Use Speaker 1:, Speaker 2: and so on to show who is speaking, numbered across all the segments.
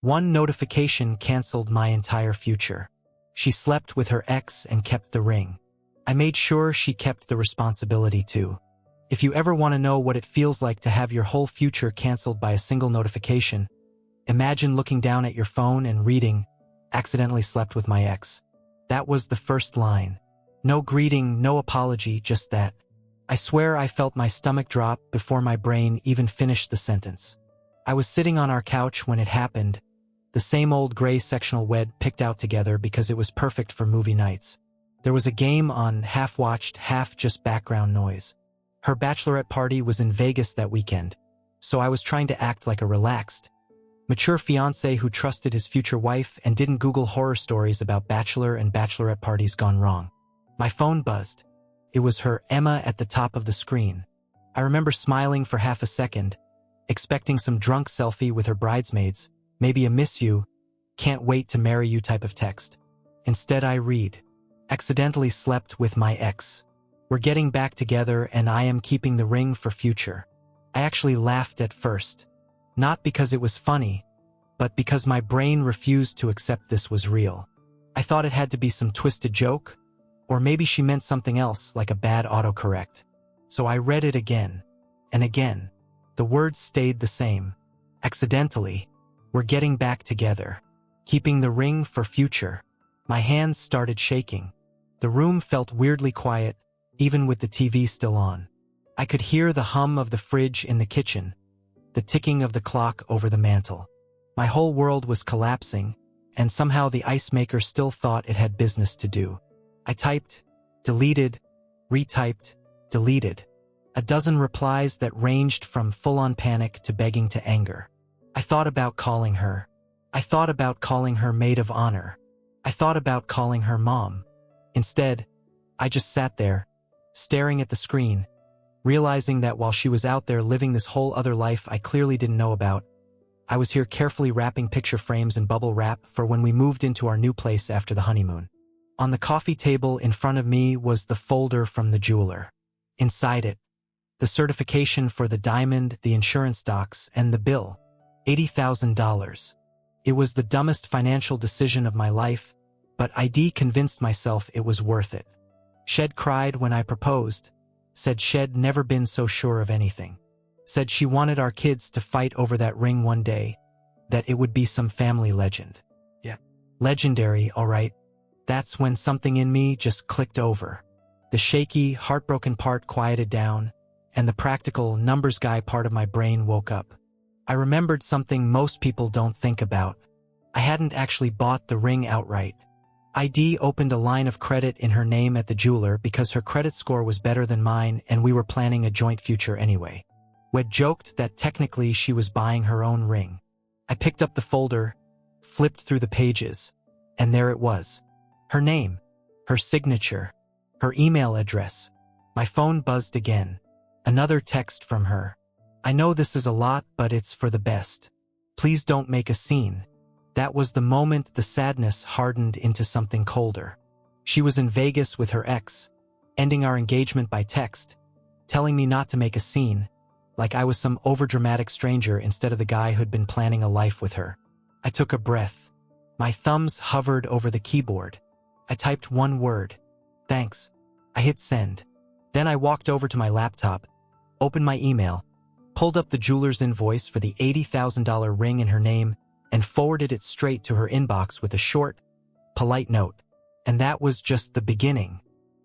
Speaker 1: One notification canceled my entire future. She slept with her ex and kept the ring. I made sure she kept the responsibility too. If you ever want to know what it feels like to have your whole future canceled by a single notification, imagine looking down at your phone and reading, "Accidentally slept with my ex." That was the first line. No greeting, no apology, just that. I swear I felt my stomach drop before my brain even finished the sentence. I was sitting on our couch when it happened, the same old gray sectional bed picked out together because it was perfect for movie nights. There was a game on, half watched, half just background noise. Her bachelorette party was in Vegas that weekend, so I was trying to act like a relaxed, mature fiancé who trusted his future wife and didn't Google horror stories about bachelor and bachelorette parties gone wrong. My phone buzzed. It was her, Emma, at the top of the screen. I remember smiling for half a second, expecting some drunk selfie with her bridesmaids, maybe a "miss you, can't wait to marry you" type of text. Instead I read, "Accidentally slept with my ex. We're getting back together and I am keeping the ring for future." I actually laughed at first. Not because it was funny, but because my brain refused to accept this was real. I thought it had to be some twisted joke, or maybe she meant something else, like a bad autocorrect. So I read it again, and again. The words stayed the same. Accidentally. We're getting back together. Keeping the ring for future. My hands started shaking. The room felt weirdly quiet, even with the TV still on. I could hear the hum of the fridge in the kitchen, the ticking of the clock over the mantel. My whole world was collapsing, and somehow the ice maker still thought it had business to do. I typed, deleted, retyped, deleted. A dozen replies that ranged from full-on panic to begging to anger. I thought about calling her. I thought about calling her maid of honor. I thought about calling her mom. Instead, I just sat there, staring at the screen, realizing that while she was out there living this whole other life I clearly didn't know about, I was here carefully wrapping picture frames in bubble wrap for when we moved into our new place after the honeymoon. On the coffee table in front of me was the folder from the jeweler. Inside it, the certification for the diamond, the insurance docs, and the bill. $80,000. It was the dumbest financial decision of my life, but I convinced myself it was worth it. Shed cried when I proposed. Said she'd never been so sure of anything. Said she wanted our kids to fight over that ring one day, that it would be some family legend. Yeah. Legendary, all right. That's when something in me just clicked over. The shaky, heartbroken part quieted down, and the practical, numbers guy part of my brain woke up. I remembered something most people don't think about. I hadn't actually bought the ring outright. ID opened a line of credit in her name at the jeweler because her credit score was better than mine and we were planning a joint future anyway. We'd joked that technically she was buying her own ring. I picked up the folder, flipped through the pages, and there it was. Her name, her signature, her email address. My phone buzzed again. Another text from her. "I know this is a lot, but it's for the best. Please don't make a scene." That was the moment the sadness hardened into something colder. She was in Vegas with her ex, ending our engagement by text, telling me not to make a scene, like I was some overdramatic stranger instead of the guy who'd been planning a life with her. I took a breath. My thumbs hovered over the keyboard. I typed one word. "Thanks." I hit send. Then I walked over to my laptop, opened my email, pulled up the jeweler's invoice for the $80,000 ring in her name, and forwarded it straight to her inbox with a short, polite note. And that was just the beginning.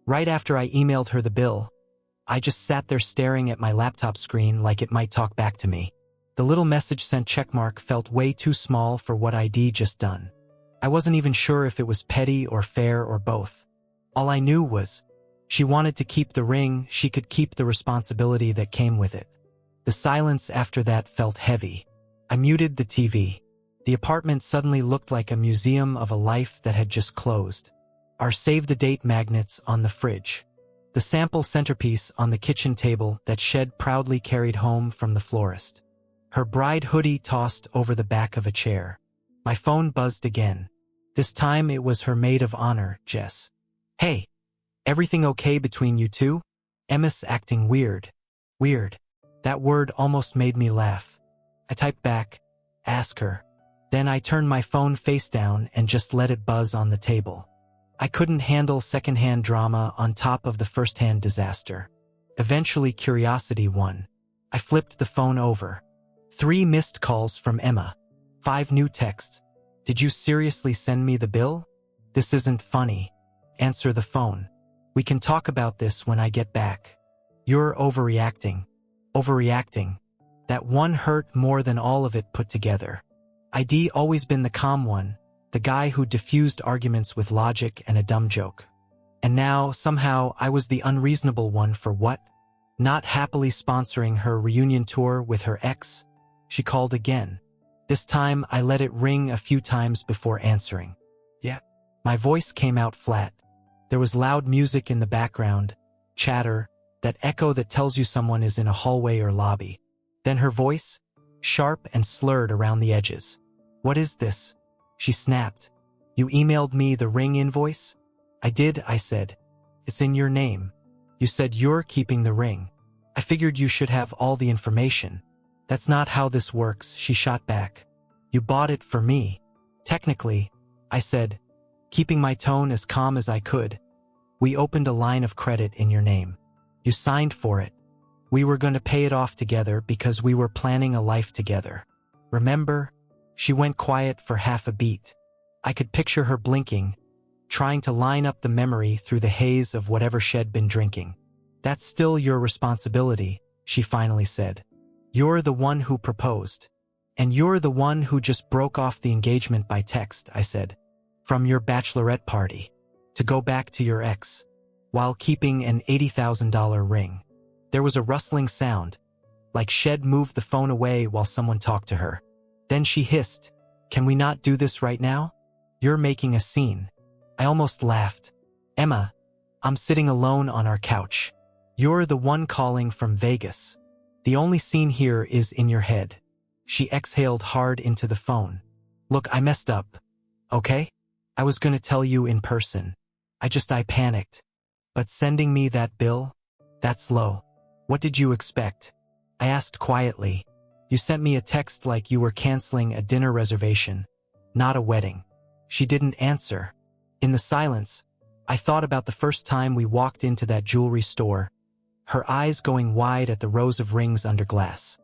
Speaker 1: Right after I emailed her the bill, I just sat there staring at my laptop screen like it might talk back to me. The little message sent checkmark felt way too small for what I'd just done. I wasn't even sure if it was petty or fair or both. All I knew was, she wanted to keep the ring, she could keep the responsibility that came with it. The silence after that felt heavy. I muted the TV. The apartment suddenly looked like a museum of a life that had just closed. Our save-the-date magnets on the fridge. The sample centerpiece on the kitchen table that Shed proudly carried home from the florist. Her bride hoodie tossed over the back of a chair. My phone buzzed again. This time it was her maid of honor, Jess. "Hey, everything okay between you two? Emma's acting weird." Weird. That word almost made me laugh. I typed back, "Ask her." Then I turned my phone face down and just let it buzz on the table. I couldn't handle secondhand drama on top of the firsthand disaster. Eventually curiosity won. I flipped the phone over. 3 missed calls from Emma. 5 new texts. Did you seriously send me the bill? This isn't funny. Answer the phone. We can talk about this when I get back. You're overreacting. Overreacting. That one hurt more than all of it put together. I'd always been the calm one, the guy who diffused arguments with logic and a dumb joke. And now, somehow, I was the unreasonable one for what? Not happily sponsoring her reunion tour with her ex? She called again. This time, I let it ring a few times before answering. Yeah. My voice came out flat. There was loud music in the background, chatter, that echo that tells you someone is in a hallway or lobby. Then her voice, sharp and slurred around the edges. What is this? She snapped. You emailed me the ring invoice? I did, I said. It's in your name. You said you're keeping the ring. I figured you should have all the information. That's not how this works, she shot back. You bought it for me. Technically, I said, keeping my tone as calm as I could. We opened a line of credit in your name. You signed for it. We were going to pay it off together because we were planning a life together. Remember? She went quiet for half a beat. I could picture her blinking, trying to line up the memory through the haze of whatever she'd been drinking. That's still your responsibility, she finally said. You're the one who proposed. And you're the one who just broke off the engagement by text, I said. From your bachelorette party. To go back to your ex. While keeping an $80,000 ring. There was a rustling sound, like she'd moved the phone away while someone talked to her. Then she hissed, Can we not do this right now? You're making a scene. I almost laughed. Emma, I'm sitting alone on our couch. You're the one calling from Vegas. The only scene here is in your head. She exhaled hard into the phone. Look, I messed up. Okay? I was gonna tell you in person. I panicked. But sending me that bill? That's low. What did you expect? I asked quietly. You sent me a text like you were canceling a dinner reservation, not a wedding. She didn't answer. In the silence, I thought about the first time we walked into that jewelry store, her eyes going wide at the rows of rings under glass.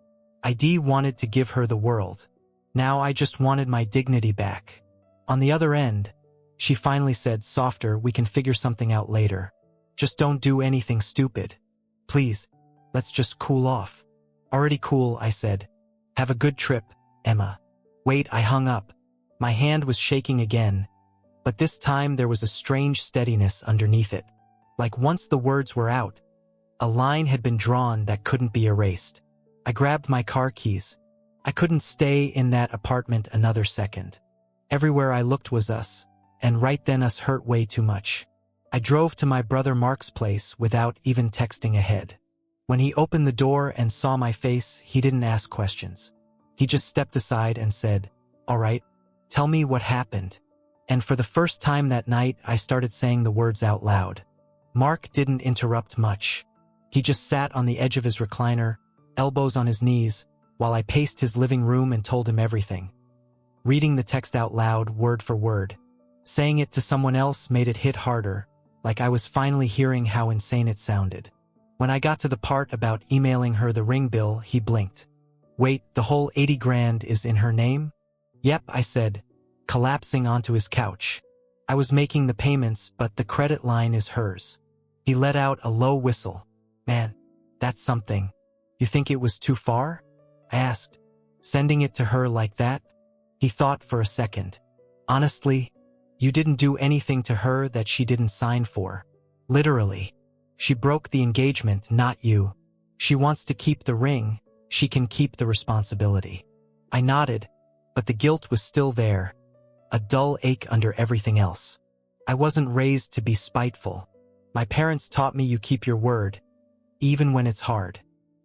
Speaker 1: I wanted to give her the world. Now I just wanted my dignity back. On the other end, she finally said softer, we can figure something out later. Just don't do anything stupid. Please, let's just cool off. Already cool, I said. Have a good trip, Emma. Wait, I hung up. My hand was shaking again, but this time there was a strange steadiness underneath it. Like once the words were out, a line had been drawn that couldn't be erased. I grabbed my car keys. I couldn't stay in that apartment another second. Everywhere I looked was us, and right then us hurt way too much. I drove to my brother Mark's place without even texting ahead. When he opened the door and saw my face, he didn't ask questions. He just stepped aside and said, All right, tell me what happened. And for the first time that night, I started saying the words out loud. Mark didn't interrupt much. He just sat on the edge of his recliner, elbows on his knees, while I paced his living room and told him everything. Reading the text out loud, word for word. Saying it to someone else made it hit harder, like I was finally hearing how insane it sounded. When I got to the part about emailing her the ring bill, he blinked. Wait, the whole 80 grand is in her name? Yep, I said, collapsing onto his couch. I was making the payments, but the credit line is hers. He let out a low whistle. Man, that's something. You think it was too far? I asked. Sending it to her like that? He thought for a second. Honestly, you didn't do anything to her that she didn't sign for. Literally. She broke the engagement, not you. She wants to keep the ring. She can keep the responsibility. I nodded, but the guilt was still there. A dull ache under everything else. I wasn't raised to be spiteful. My parents taught me you keep your word, even when it's hard.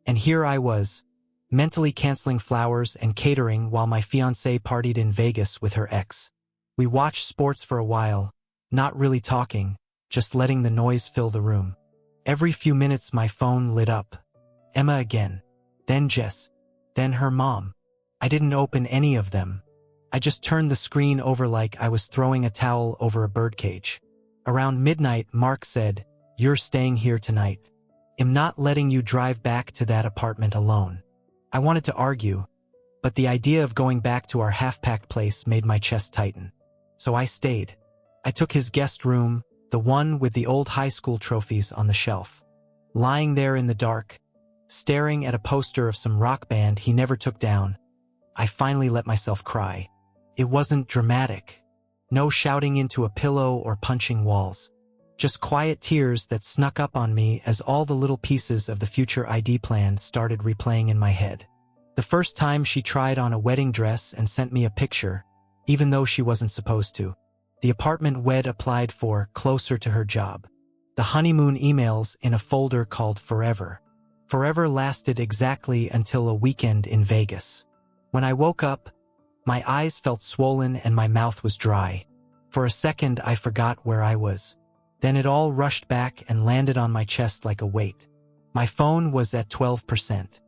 Speaker 1: And here I was, mentally canceling flowers and catering while my fiancée partied in Vegas with her ex. We watched sports for a while, not really talking, just letting the noise fill the room. Every few minutes my phone lit up. Emma again. Then Jess. Then her mom. I didn't open any of them. I just turned the screen over like I was throwing a towel over a birdcage. Around midnight, Mark said, "You're staying here tonight. I'm not letting you drive back to that apartment alone." I wanted to argue, but the idea of going back to our half-packed place made my chest tighten. So I stayed. I took his guest room, the one with the old high school trophies on the shelf. Lying there in the dark, staring at a poster of some rock band he never took down, I finally let myself cry. It wasn't dramatic. No shouting into a pillow or punching walls. Just quiet tears that snuck up on me as all the little pieces of the future ID plan started replaying in my head. The first time she tried on a wedding dress and sent me a picture, even though she wasn't supposed to. The apartment Wed applied for closer to her job. The honeymoon emails in a folder called Forever. Forever lasted exactly until a weekend in Vegas. When I woke up, my eyes felt swollen and my mouth was dry. For a second, I forgot where I was. Then it all rushed back and landed on my chest like a weight. My phone was at 12%.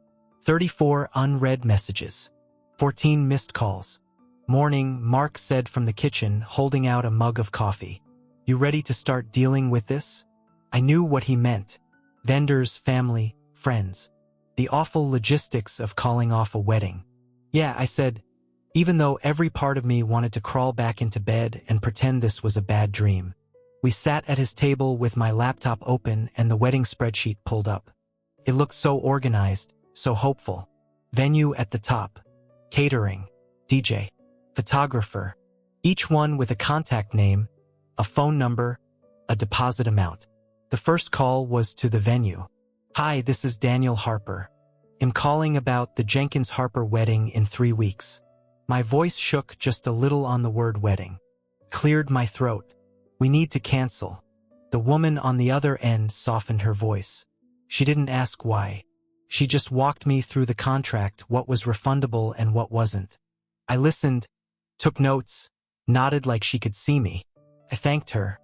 Speaker 1: 34 unread messages. 14 missed calls. Morning, Mark said from the kitchen, holding out a mug of coffee. "You ready to start dealing with this?" I knew what he meant. Vendors, family, friends. The awful logistics of calling off a wedding. "Yeah," I said, even though every part of me wanted to crawl back into bed and pretend this was a bad dream. We sat at his table with my laptop open and the wedding spreadsheet pulled up. It looked so organized, so hopeful. Venue at the top. Catering. DJ. Photographer. Each one with a contact name, a phone number, a deposit amount. The first call was to the venue. "Hi, this is Daniel Harper. I'm calling about the Jenkins Harper wedding in 3 weeks." My voice shook just a little on the word wedding. Cleared my throat. "We need to cancel." The woman on the other end softened her voice. She didn't ask why. She just walked me through the contract, what was refundable and what wasn't. I listened, took notes, nodded like she could see me. I thanked her.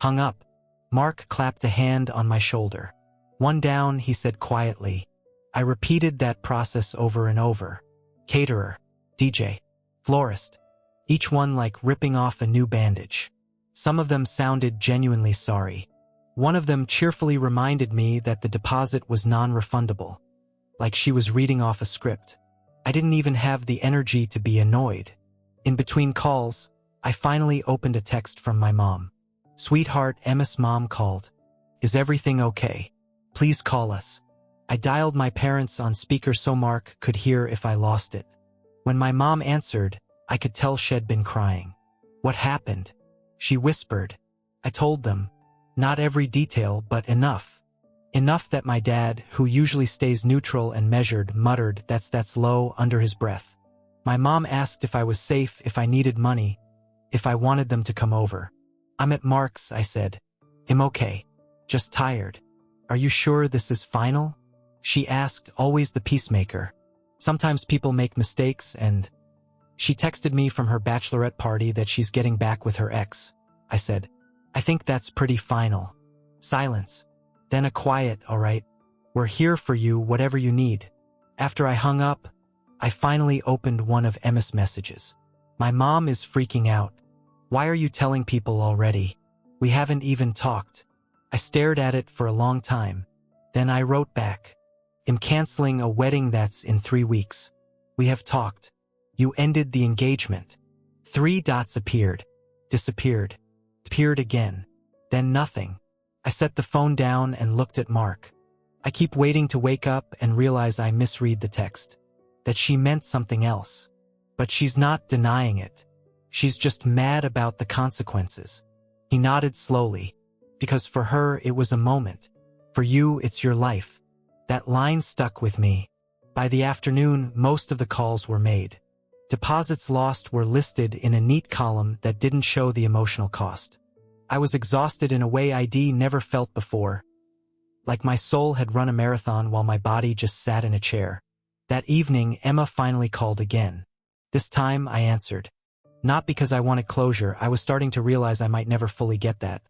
Speaker 1: Hung up. Mark clapped a hand on my shoulder. "One down," he said quietly. I repeated that process over and over. Caterer. DJ. Florist. Each one like ripping off a new bandage. Some of them sounded genuinely sorry. One of them cheerfully reminded me that the deposit was non-refundable. Like she was reading off a script. I didn't even have the energy to be annoyed. In between calls, I finally opened a text from my mom. "Sweetheart, Emma's mom called. Is everything okay? Please call us." I dialed my parents on speaker so Mark could hear if I lost it. When my mom answered, I could tell she'd been crying. "What happened?" she whispered. I told them. Not every detail, but enough. Enough that my dad, who usually stays neutral and measured, muttered, that's low, under his breath. My mom asked if I was safe, if I needed money, if I wanted them to come over. "I'm at Mark's," I said. "I'm okay. Just tired." "Are you sure this is final?" she asked, always the peacemaker. "Sometimes people make mistakes and..." She texted me from her bachelorette party that she's getting back with her ex. I said, "I think that's pretty final." Silence. Then a quiet, "All right. We're here for you, whatever you need." After I hung up, I finally opened one of Emma's messages. "My mom is freaking out. Why are you telling people already? We haven't even talked." I stared at it for a long time. Then I wrote back, "I'm canceling a wedding that's in 3 weeks. We have talked. You ended the engagement." 3 dots appeared, disappeared, appeared again, then nothing. I set the phone down and looked at Mark. I keep waiting to wake up and realize I misread the text. That she meant something else. But she's not denying it. She's just mad about the consequences. He nodded slowly. Because for her, it was a moment. For you, it's your life. That line stuck with me. By the afternoon, most of the calls were made. Deposits lost were listed in a neat column that didn't show the emotional cost. I was exhausted in a way I'd never felt before. Like my soul had run a marathon while my body just sat in a chair. That evening, Emma finally called again. This time, I answered. Not because I wanted closure, I was starting to realize I might never fully get that.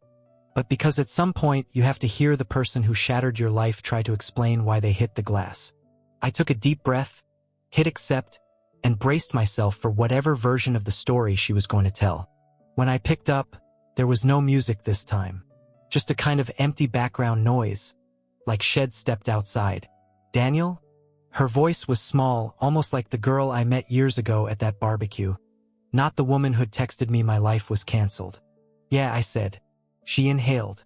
Speaker 1: But because at some point, you have to hear the person who shattered your life try to explain why they hit the glass. I took a deep breath, hit accept, and braced myself for whatever version of the story she was going to tell. When I picked up, there was no music this time. Just a kind of empty background noise, like Shed stepped outside. "Daniel?" Her voice was small, almost like the girl I met years ago at that barbecue. Not the woman who'd texted me my life was canceled. "Yeah," I said. She inhaled.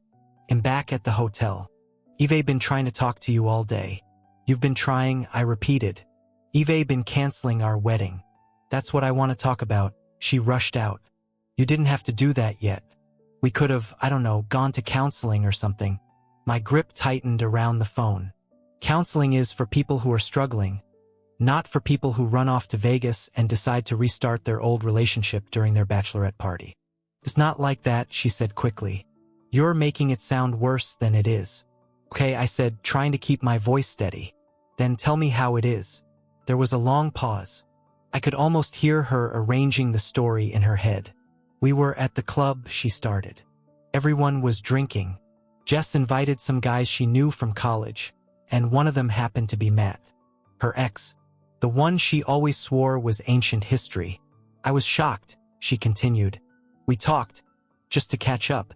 Speaker 1: "I'm back at the hotel. Eve been trying to talk to you all day." "You've been trying," I repeated. "Eve been canceling our wedding." "That's what I want to talk about." She rushed out. "You didn't have to do that yet. We could have, I don't know, gone to counseling or something." My grip tightened around the phone. Counseling is for people who are struggling, not for people who run off to Vegas and decide to restart their old relationship during their bachelorette party. "It's not like that," she said quickly. "You're making it sound worse than it is." "Okay," I said, trying to keep my voice steady. "Then tell me how it is." There was a long pause. I could almost hear her arranging the story in her head. "We were at the club," she started. "Everyone was drinking. Jess invited some guys she knew from college, and one of them happened to be Matt, her ex, the one she always swore was ancient history. I was shocked," she continued. "We talked, just to catch up,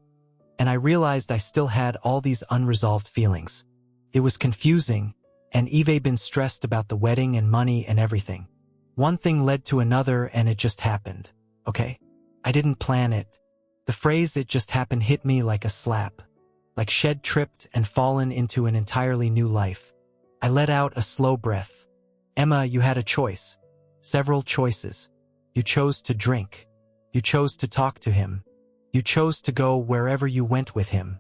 Speaker 1: and I realized I still had all these unresolved feelings. It was confusing, and Eve been stressed about the wedding and money and everything. One thing led to another and it just happened, okay? I didn't plan it." The phrase "it just happened" hit me like a slap. Like Shed tripped and fallen into an entirely new life. I let out a slow breath. "Emma, you had a choice. Several choices. You chose to drink. You chose to talk to him. You chose to go wherever you went with him.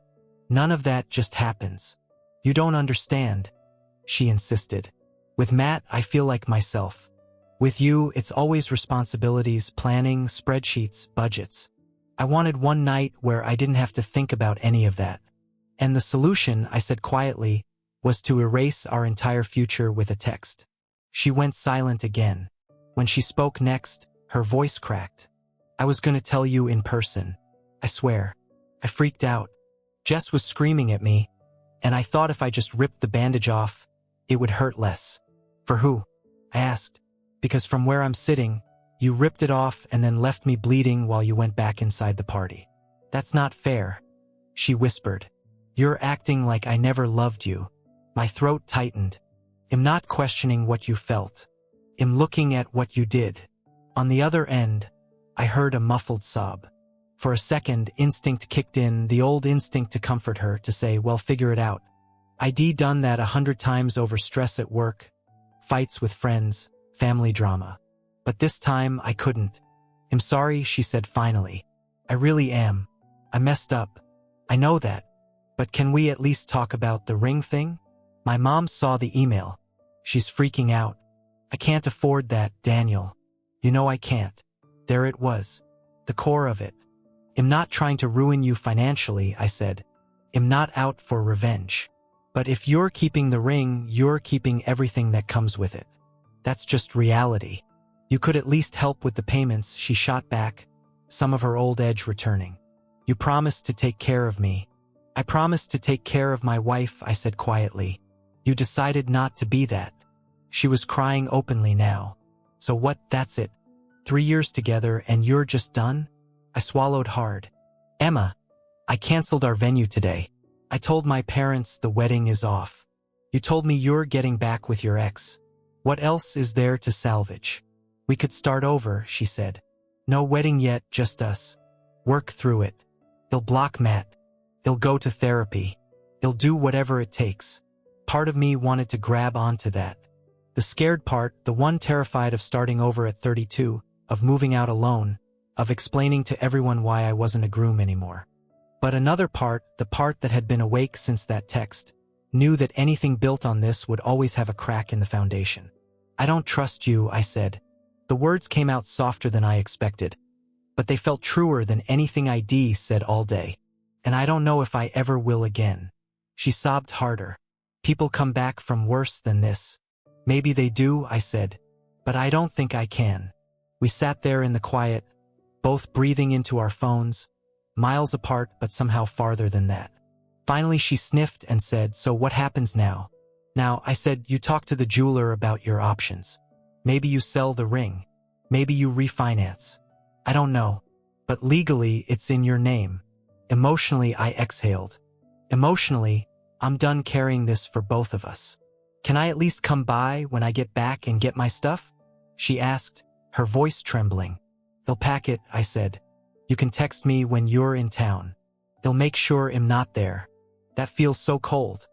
Speaker 1: None of that just happens. You don't understand," she insisted. "With Matt, I feel like myself. With you, it's always responsibilities, planning, spreadsheets, budgets. I wanted one night where I didn't have to think about any of that. And the solution," I said quietly, "was to erase our entire future with a text." She went silent again. When she spoke next, her voice cracked. "I was going to tell you in person. I swear." I freaked out. Jess was screaming at me, and I thought if I just ripped the bandage off, it would hurt less. "For who?" I asked. "Because from where I'm sitting, you ripped it off and then left me bleeding while you went back inside the party. That's not fair," she whispered. "You're acting like I never loved you." My throat tightened. "I'm not questioning what you felt. I'm looking at what you did." On the other end, I heard a muffled sob. For a second, instinct kicked in, the old instinct to comfort her, to say, "Well, figure it out." I'd done that 100 times over stress at work, fights with friends, family drama. But this time, I couldn't. "I'm sorry," she said finally. "I really am. I messed up. I know that. But can we at least talk about the ring thing? My mom saw the email. She's freaking out. I can't afford that, Daniel. You know I can't." There it was. The core of it. "I'm not trying to ruin you financially," I said. "I'm not out for revenge. But if you're keeping the ring, you're keeping everything that comes with it. That's just reality. You could at least help with the payments," she shot back, some of her old edge returning. "You promised to take care of me." "I promised to take care of my wife," I said quietly. "You decided not to be that." She was crying openly now. "So what, that's it? 3 years together and you're just done?" I swallowed hard. "Emma, I canceled our venue today. I told my parents the wedding is off. You told me you're getting back with your ex. What else is there to salvage?" "We could start over," she said. "No wedding yet, just us. Work through it. They'll block Matt. They'll go to therapy. They'll do whatever it takes." Part of me wanted to grab onto that. The scared part, the one terrified of starting over at 32, of moving out alone, of explaining to everyone why I wasn't a groom anymore. But another part, the part that had been awake since that text, knew that anything built on this would always have a crack in the foundation. "I don't trust you," I said. The words came out softer than I expected, but they felt truer than anything I'd said all day. "And I don't know if I ever will again." She sobbed harder. "People come back from worse than this." "Maybe they do," I said, "but I don't think I can." We sat there in the quiet, both breathing into our phones, miles apart but somehow farther than that. Finally she sniffed and said, "So what happens now?" "Now," I said, "you talk to the jeweler about your options." Maybe you sell the ring. Maybe you refinance. I don't know. But legally, it's in your name. Emotionally, I exhaled. Emotionally, I'm done carrying this for both of us. Can I at least come by when I get back and get my stuff? She asked, her voice trembling. They'll pack it, I said. You can text me when you're in town. They'll make sure I'm not there. That feels so cold.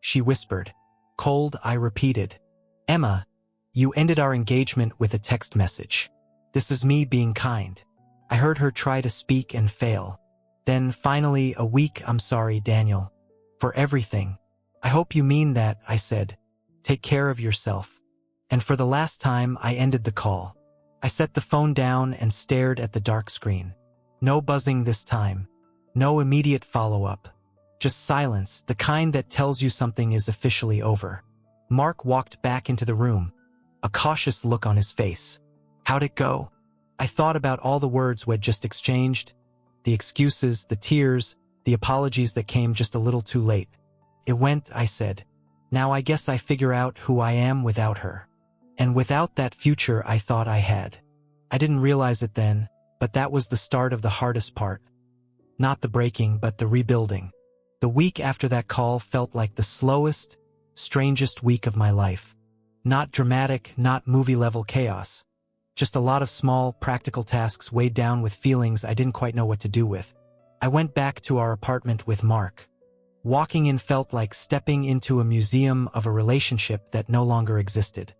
Speaker 1: She whispered. Cold, I repeated. Emma, you ended our engagement with a text message. This is me being kind. I heard her try to speak and fail. Then, finally, a week, I'm sorry, Daniel. For everything. I hope you mean that, I said. Take care of yourself. And for the last time, I ended the call. I set the phone down and stared at the dark screen. No buzzing this time. No immediate follow-up. Just silence, the kind that tells you something is officially over. Mark walked back into the room, a cautious look on his face. How'd it go? I thought about all the words we'd just exchanged, the excuses, the tears, the apologies that came just a little too late. It went, I said. Now I guess I figure out who I am without her. And without that future I thought I had. I didn't realize it then, but that was the start of the hardest part. Not the breaking, but the rebuilding. The week after that call felt like the slowest, strangest week of my life. Not dramatic, not movie-level chaos. Just a lot of small, practical tasks weighed down with feelings I didn't quite know what to do with. I went back to our apartment with Mark. Walking in felt like stepping into a museum of a relationship that no longer existed.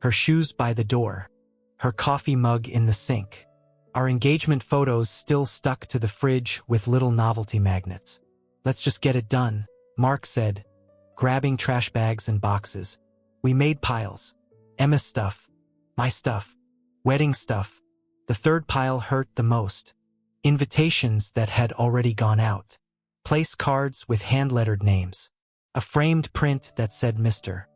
Speaker 1: Her shoes by the door. Her coffee mug in the sink. Our engagement photos still stuck to the fridge with little novelty magnets. Let's just get it done, Mark said, grabbing trash bags and boxes. We made piles. Emma's stuff. My stuff. Wedding stuff. The third pile hurt the most. Invitations that had already gone out. Place cards with hand-lettered names. A framed print that said Mr.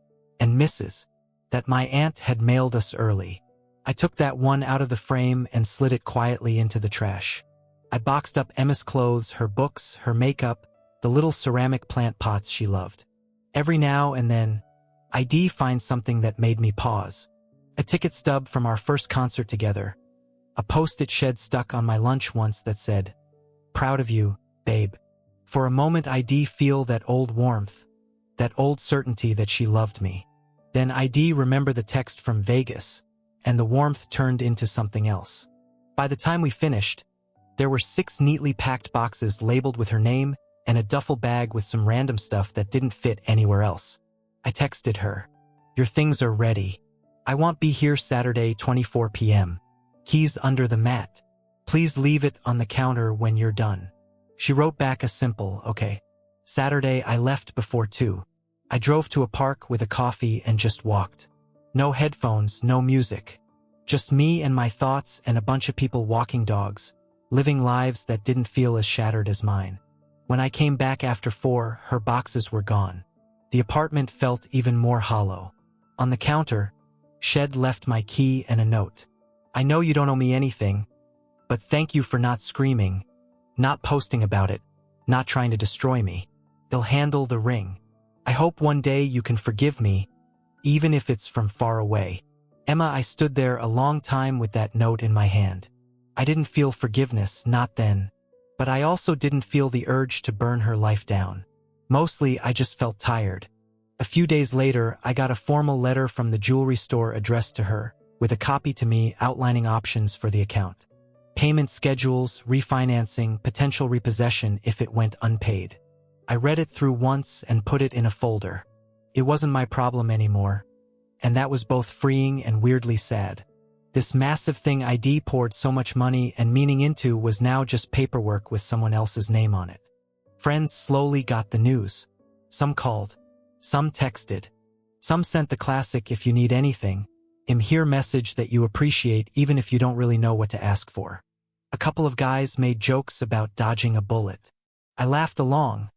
Speaker 1: and Mrs. that my aunt had mailed us early. I took that one out of the frame and slid it quietly into the trash. I boxed up Emma's clothes, her books, her makeup, the little ceramic plant pots she loved. Every now and then, I'd find something that made me pause. A ticket stub from our first concert together. A post-it shed stuck on my lunch once that said, "Proud of you, babe." For a moment I'd feel that old warmth, that old certainty that she loved me. Then I'd remember the text from Vegas, and the warmth turned into something else. By the time we finished, there were 6 neatly packed boxes labeled with her name and a duffel bag with some random stuff that didn't fit anywhere else. I texted her, "Your things are ready. I won't be here Saturday 24 p.m. Keys under the mat. Please leave it on the counter when you're done." She wrote back a simple, "Okay." Saturday I left before 2. I drove to a park with a coffee and just walked. No headphones, no music. Just me and my thoughts and a bunch of people walking dogs, living lives that didn't feel as shattered as mine. When I came back after 4, her boxes were gone. The apartment felt even more hollow. On the counter, Shed left my key and a note. "I know you don't owe me anything, but thank you for not screaming, not posting about it, not trying to destroy me. They'll handle the ring. I hope one day you can forgive me, even if it's from far away." Emma, I stood there a long time with that note in my hand. I didn't feel forgiveness, not then. But I also didn't feel the urge to burn her life down. Mostly, I just felt tired. A few days later, I got a formal letter from the jewelry store addressed to her, with a copy to me outlining options for the account. Payment schedules, refinancing, potential repossession if it went unpaid. I read it through once and put it in a folder. It wasn't my problem anymore, and that was both freeing and weirdly sad. This massive thing I'd poured so much money and meaning into was now just paperwork with someone else's name on it. Friends slowly got the news. Some called. Some texted. Some sent the classic "if you need anything, I'm here" message that you appreciate even if you don't really know what to ask for. A couple of guys made jokes about dodging a bullet. I laughed along,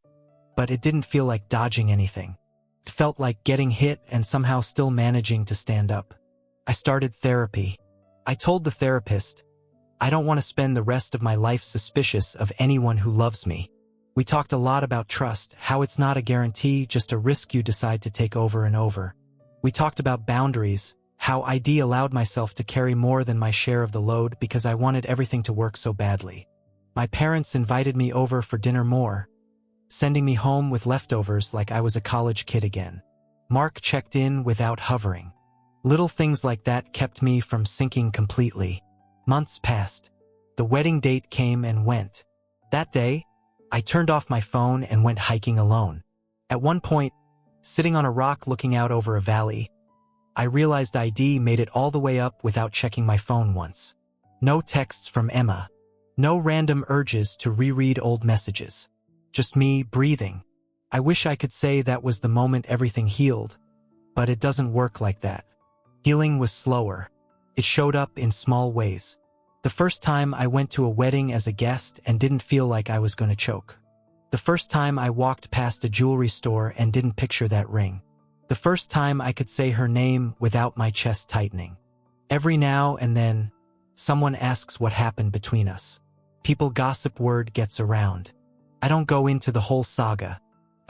Speaker 1: but it didn't feel like dodging anything. It felt like getting hit and somehow still managing to stand up. I started therapy. I told the therapist, I don't want to spend the rest of my life suspicious of anyone who loves me. We talked a lot about trust, how it's not a guarantee, just a risk you decide to take over and over. We talked about boundaries, how I allowed myself to carry more than my share of the load because I wanted everything to work so badly. My parents invited me over for dinner more, sending me home with leftovers like I was a college kid again. Mark checked in without hovering. Little things like that kept me from sinking completely. Months passed. The wedding date came and went. That day, I turned off my phone and went hiking alone. At one point, sitting on a rock looking out over a valley, I realized I'd made it all the way up without checking my phone once. No texts from Emma. No random urges to reread old messages. Just me breathing. I wish I could say that was the moment everything healed, but it doesn't work like that. Healing was slower. It showed up in small ways. The first time I went to a wedding as a guest and didn't feel like I was going to choke. The first time I walked past a jewelry store and didn't picture that ring. The first time I could say her name without my chest tightening. Every now and then, someone asks what happened between us. People gossip, word gets around. I don't go into the whole saga.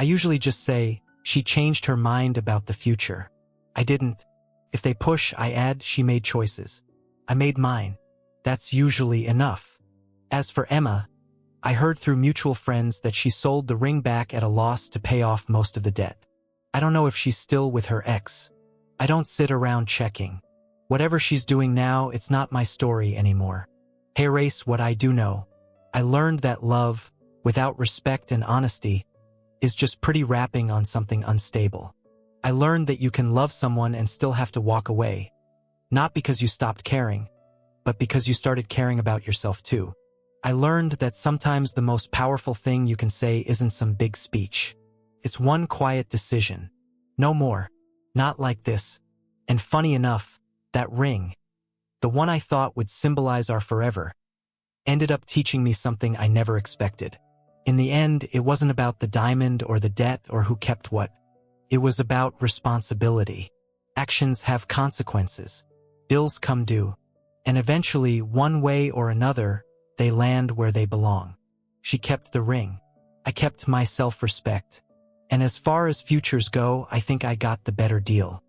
Speaker 1: I usually just say, she changed her mind about the future. I didn't. If they push, I add, she made choices. I made mine. That's usually enough. As for Emma, I heard through mutual friends that she sold the ring back at a loss to pay off most of the debt. I don't know if she's still with her ex. I don't sit around checking. Whatever she's doing now, it's not my story anymore. Hey Race, what I do know. I learned that love, without respect and honesty, is just pretty wrapping on something unstable. I learned that you can love someone and still have to walk away. Not because you stopped caring, but because you started caring about yourself too. I learned that sometimes the most powerful thing you can say isn't some big speech. It's one quiet decision. No more. Not like this. And funny enough, that ring, the one I thought would symbolize our forever, ended up teaching me something I never expected. In the end, it wasn't about the diamond or the debt or who kept what. It was about responsibility. Actions have consequences. Bills come due. And eventually, one way or another, they land where they belong. She kept the ring. I kept my self-respect. And as far as futures go, I think I got the better deal.